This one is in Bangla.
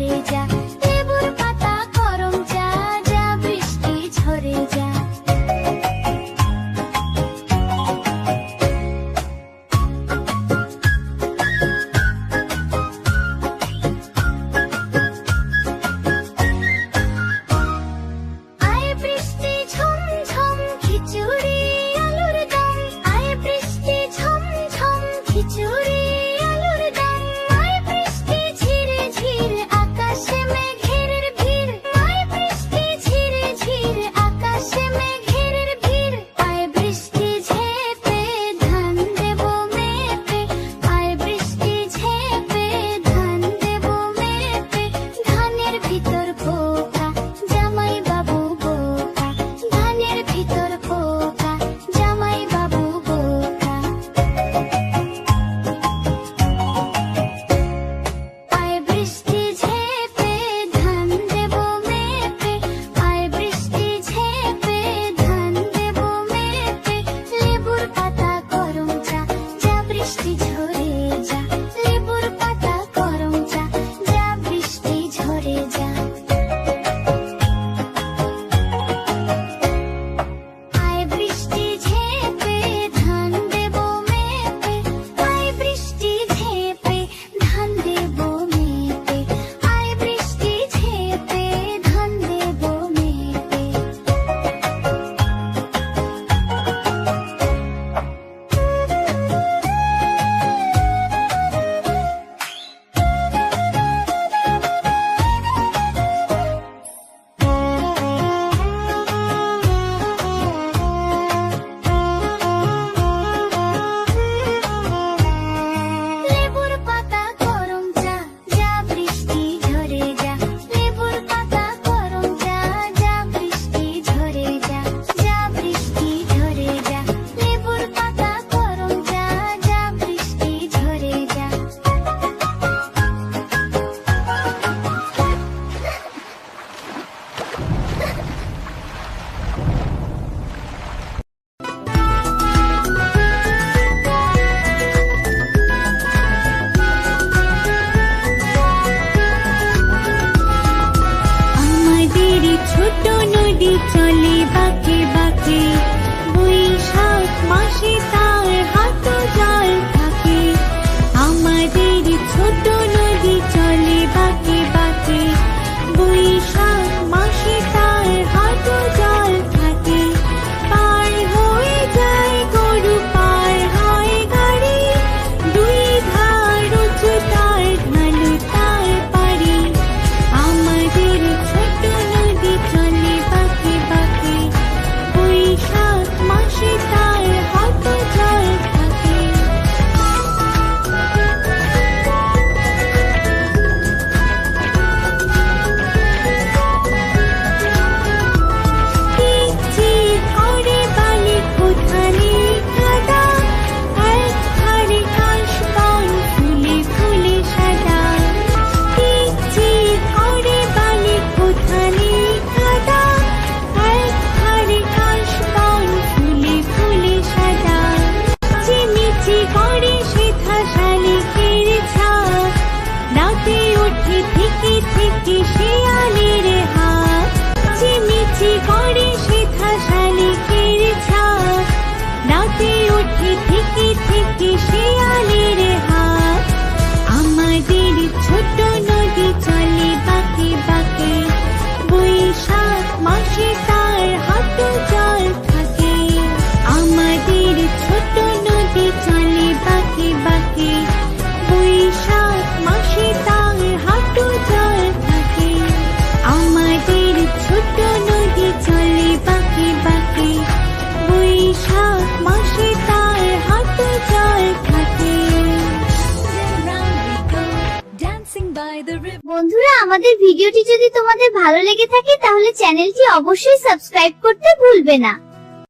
ঝরে যা, লেবুর পাতা গরম চা, যা বৃষ্টি ঝরে যা। ছোট নদী চলে বাঁকে বাঁকে, বৈশাখ মাসে তার হাঁটু জল থাকে। আমাদের ছোট নদী চলে বাঁকে বাঁকে, বৈশাখ মাসে তার হাঁটু জল থাকে। পার হয়ে যায় গরু, পার হয় গাড়ি, দুই ধার উঁচু তার, ঢালু তার পারি। আমাদের ছোট নদী চলে বাঁকে বাঁকে, বৈশাখ মাসে তার হাঁটু জল থাকে। চিকচিক করে বালি কোথানে কাদা, এক ধারে কাশবন ফুলে ফুলে সাদা। চিকচিক করে বালি কোথানে কাদা, এক ধারে কাশবন ফুলে ফুলে সাদা। চিমিচি করে সেথা শালিকের ছাপ, রাতে ওঠে থেকে থেকে শিয়ালের হাত। চিমিচি করে সেথা শালিকের ছাপ, রাতে ওঠে থেকে থেকে শিয়ালের হাত। আমাদের ছোট নদী চলে বাঁকে বাঁকে, বৈশাখ মাসে তার হাঁটু জল থাকে। আমাদের ছোট নদী চলে বাঁকে বাঁকে, বৈশাখ মাসে তার হাঁটু জল থাকে। আমাদের ছোট নদী চলে বাঁকে বাঁকে, বৈশাখ মাসে তার হাঁটু জল থাকে। বন্ধুরা, আমাদের ভিডিওটি যদি তোমাদের ভালো লেগে থাকে তাহলে চ্যানেলটি অবশ্যই সাবস্ক্রাইব করতে ভুলবে না।